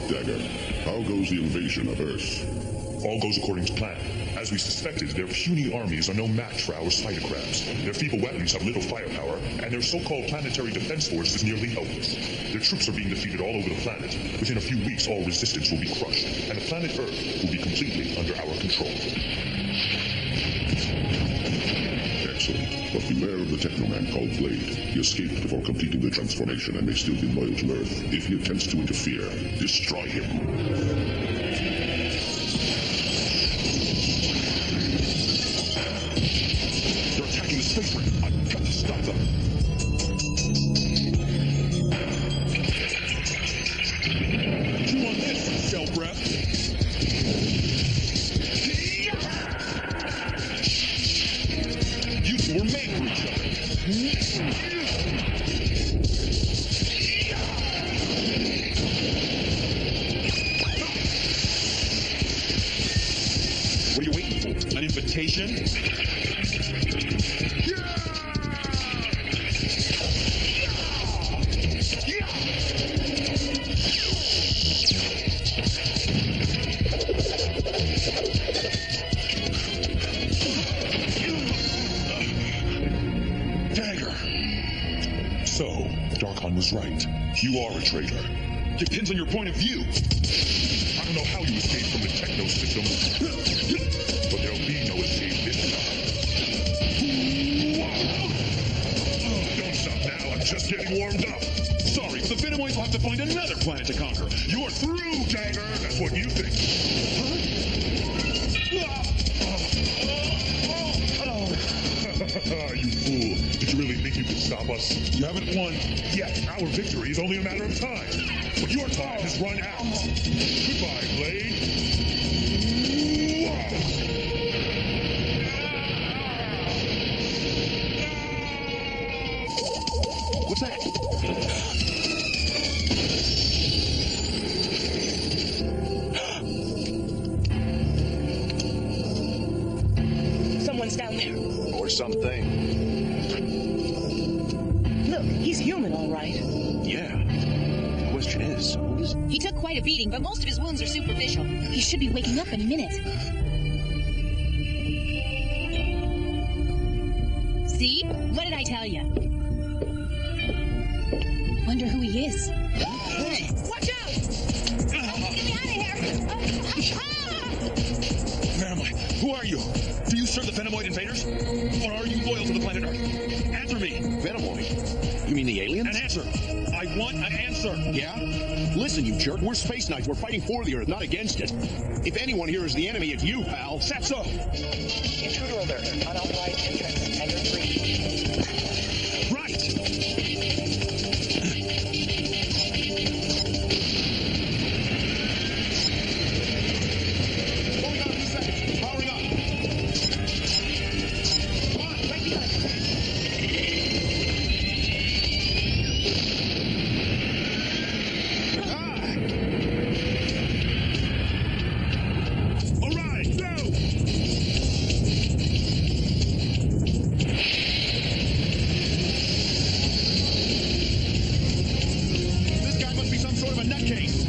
Dagger, how goes the invasion of Earth? All goes according to plan. As we suspected, their puny armies are no match for our spider-crabs. Their feeble weapons have little firepower, and their so-called planetary defense force is nearly helpless. Their troops are being defeated all over the planet. Within a few weeks, all resistance will be crushed, and the planet Earth will be completely under our control. Excellent. But beware of the Teknoman called Blade. He escaped before completing the transformation and may still be loyal to Earth. If he attempts to interfere, destroy him. Space ring. I've got to stop them. Chew on this, shell breath. You two were made for each other. What are you waiting for? An invitation? So, Darkon was right. You are a traitor. Depends on your point of view. I don't know how you escaped from the techno system, but there'll be no escape this time. Don't stop now, I'm just getting warmed up. Sorry, the Venomoids will have to find another planet to conquer. You're through, Dagger! That's what you think. You fool. Did you really think you could stop us? You haven't won yet. Our victory is only a matter of time. But your time has run out. Goodbye, Blade. What's that? Someone's down there. Or something. Look, he's human, all right. Yeah. The question is, who is... He took quite a beating, but most of his wounds are superficial. He should be waking up in a minute. See? What did I tell you? Wonder who he is. Hey! Watch out! Get me out of here! Where am I? Who are you? Do you serve the Venomoid invaders? Or are you loyal to the planet Earth? Answer me! Venomoid? You mean the aliens? An answer! I want an answer! Yeah? Listen, you jerk, we're space knights. We're fighting for the Earth, not against it. If anyone here is the enemy, it's you, pal. That's so! Intruder alert. Unauthorized entrance. Enter 3. Right! Going on in a second. Powering up. Come on, right behind you. All right, go! This guy must be some sort of a nutcase.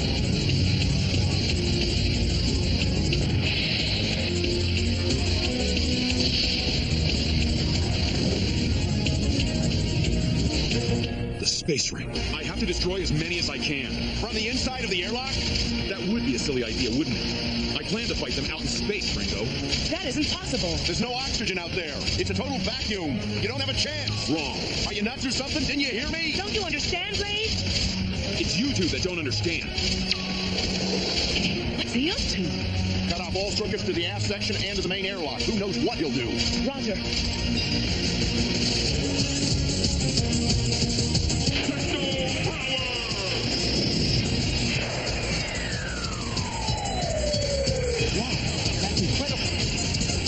The space ring. I have to destroy as many as I can. From the inside of the airlock? That would be a silly idea, wouldn't it? I plan to fight them out in space, Ringo. That isn't possible. There's no oxygen out there. It's a total vacuum. You don't have a chance. Wrong. Are you nuts or something? Didn't you hear me? Don't you understand, Blade? It's you two that don't understand. What's he up to? Cut off all circuits to the aft section and to the main airlock. Who knows what he'll do? Roger.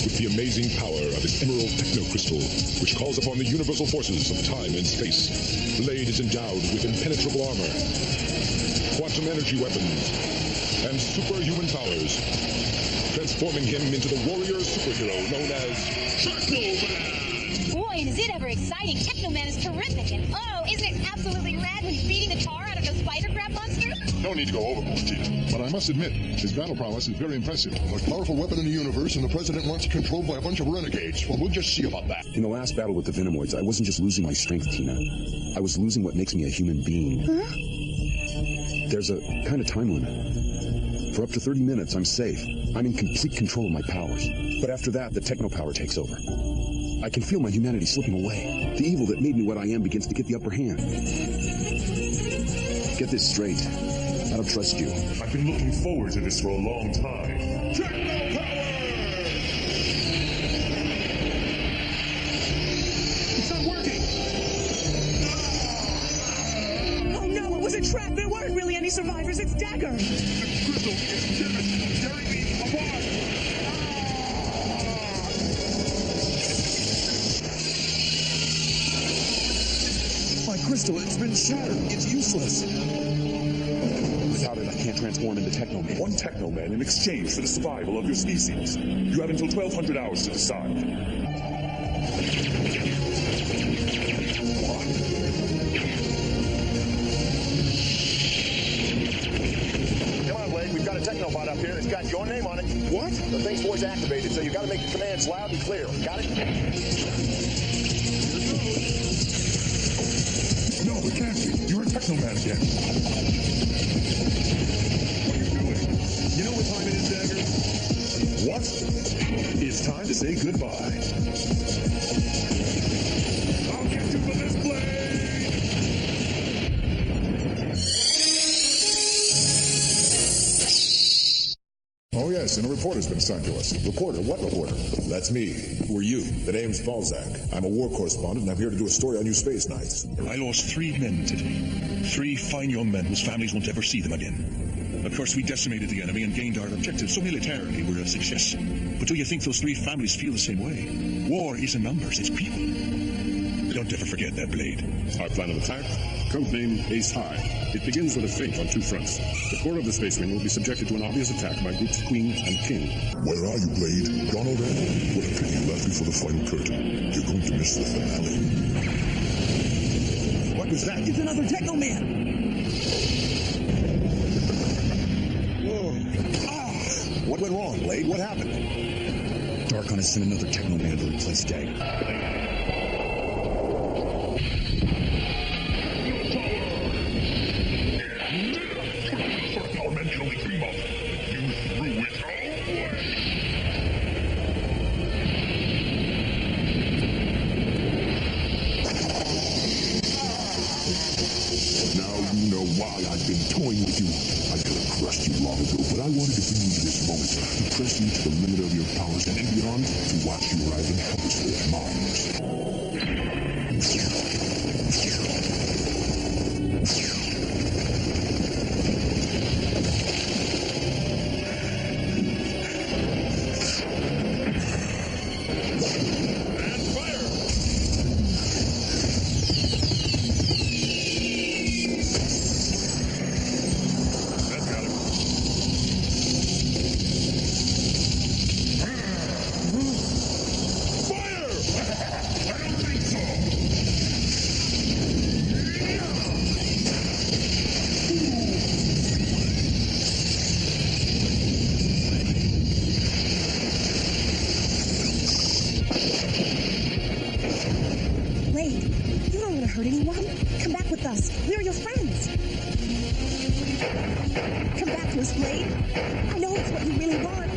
With the amazing power of its emerald techno-crystal, which calls upon the universal forces of time and space, Blade is endowed with impenetrable armor, quantum energy weapons, and superhuman powers, transforming him into the warrior superhero known as Teknoman! Boy, is it ever exciting. Teknoman is terrific, and oh, isn't it absolutely rad when he's beating the tar out of those spider crab monsters? No need to go overboard, Tina. But I must admit, his battle prowess is very impressive. The most powerful weapon in the universe, and the president wants it controlled by a bunch of renegades. Well, we'll just see about that. In the last battle with the Venomoids, I wasn't just losing my strength, Tina. I was losing what makes me a human being. Huh? There's a kind of time limit. For up to 30 minutes, I'm safe. I'm in complete control of my powers. But after that, the techno power takes over. I can feel my humanity slipping away. The evil that made me what I am begins to get the upper hand. Get this straight. I don't trust you. I've been looking forward to this for a long time. Techno power! It's not working! Oh no, it was a trap. There weren't really any survivors. It's Dagger. The crystal is tearing me apart! My crystal, it's been shattered. It's useless. Without it, I can't transform into Teknoman. One Teknoman in exchange for the survival of your species. You have until 1,200 hours to decide. Come on, Blade. We've got a Technobot up here. It's got your name on it. What? The thing's voice activated, so you got to make the commands loud and clear. Got it? No, it can't be. You're a Teknoman again. What are you doing? You know what time it is, Dagger? What? It's time to say goodbye. I'll get you for this, Blade! Oh, yes, and a reporter's been assigned to us. Reporter? What reporter? That's me. Who are you? The name's Balzac. I'm a war correspondent, and I'm here to do a story on you space knights. I lost 3 men today. 3 fine young men whose families won't ever see them again. Of course, we decimated the enemy and gained our objective, so militarily we're a success. But do you think those 3 families feel the same way? War isn't numbers, it's people. Don't ever forget that, Blade. Our plan of attack? Codename Ace High. It begins with a feint on 2 fronts. The core of the space wing will be subjected to an obvious attack by groups Queen and King. Where are you, Blade? Gone already? What a pity you left before the final curtain. You're going to miss the finale. What was that? It's another Teknoman. Whoa. What went wrong, Blade? What happened? Darkon has sent another Teknoman to replace Dagger. I've been toying with you. I could have crushed you long ago, but I wanted to bring you to this moment, to press you to the limit of your powers and beyond, to watch you writhing helplessly at Mars. hurt anyone? Come back with us. We're your friends. Come back to us, Blade. I know it's what you really want.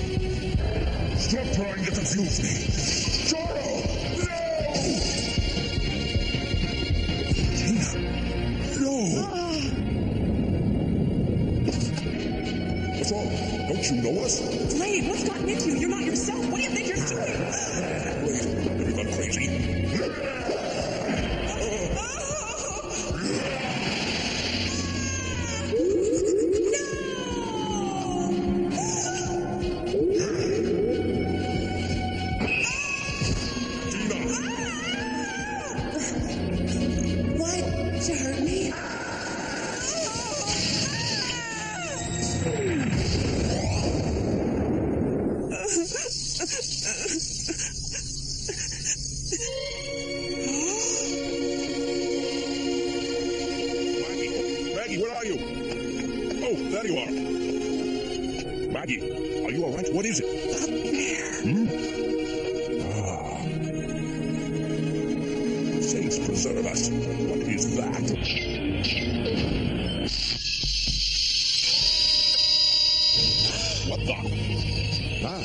Stop trying to confuse me. Jaro! No! What's wrong? Don't you know us? Blade, what's gotten into you? You're not yourself. What do you think you're doing? Wait, have you gone crazy? There you are. Maggie, are you all right? What is it? Saints preserve us. What is that? What the?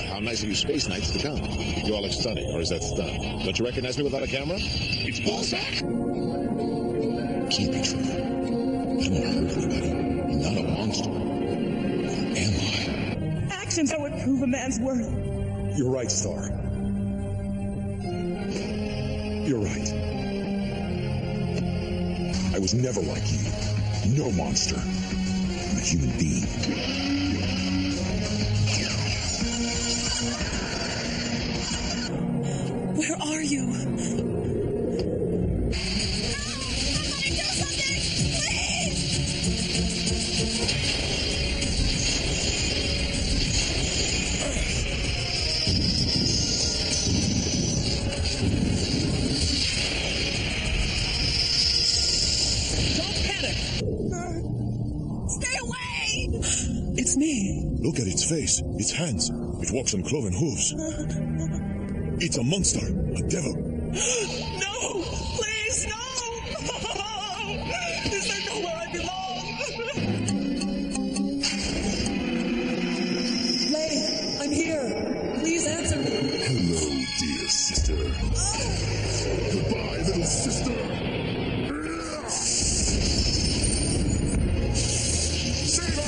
How nice of you space knights to come. You all look stunning, or is that stun? Don't you recognize me without a camera? It's Balzac. Can't be true. I don't want to hurt anybody. I'm not a monster. Or am I? Actions are what prove a man's worth. You're right, Star. You're right. I was never like you. No monster. I'm a human being. Where are you? It's me. Look at its face, its hands. It walks on cloven hooves. It's a monster, a devil. No! Please, no! Is there nowhere I belong? Lay, I'm here. Please answer me. Hello, dear sister. Goodbye, little sister. Save her!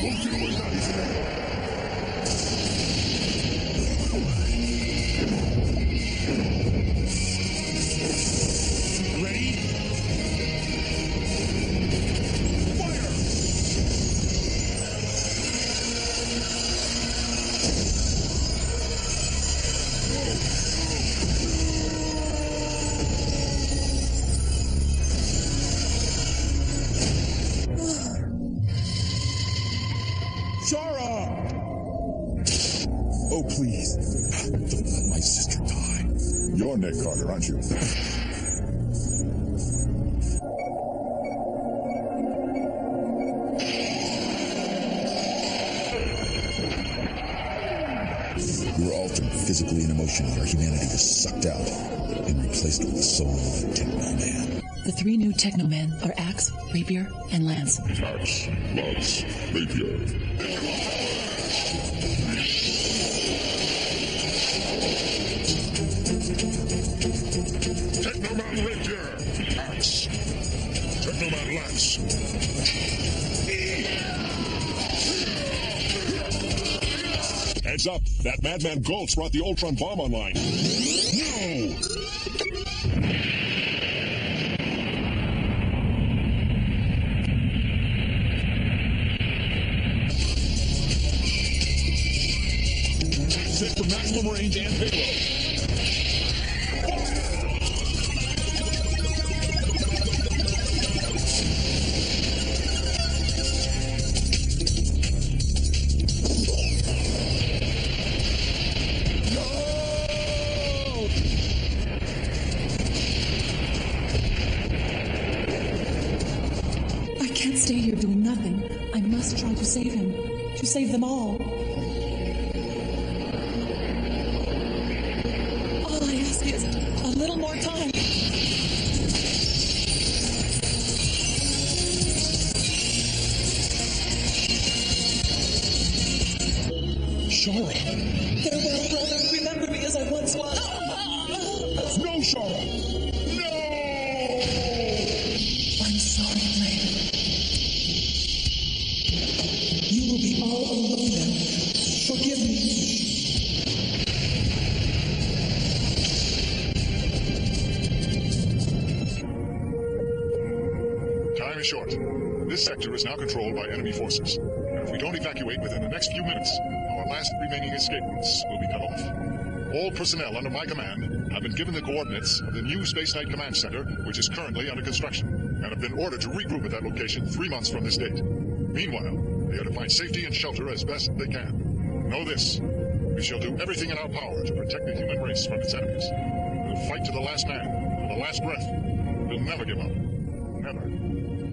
Won't get away that easy. Ready? Fire! Shara! Oh, please. Don't let my sister die. You're Nick Carter, aren't you? We were altered physically and emotionally. Our humanity was sucked out and replaced with the soul of a Teknoman. The three new Teknomen are Axe, Rapier, and Lance. Axe, Lance, Rapier. Teknoman Rapier. Axe. Teknoman Lance. Heads up, that madman Goltz brought the Ultron bomb online. No! Set for maximum range and payload. I can't stay here doing nothing. I must try to save him. To save them all. All I ask is a little more time. Shara! Farewell, brother. Remember me as I once was. No, Shara! No! I'm sorry, Blade. You will be all alone now. Forgive me. Time is short. This sector is now controlled by enemy forces. And if we don't evacuate within the next few minutes, our last remaining escape routes will be cut off. All personnel under my command have been given the coordinates of the new Space Knight Command Center, which is currently under construction, and have been ordered to regroup at that location 3 months from this date. Meanwhile, they are to find safety and shelter as best they can. Know this: we shall do everything in our power to protect the human race from its enemies. We'll fight to the last man, to the last breath. We'll never give up. Remember,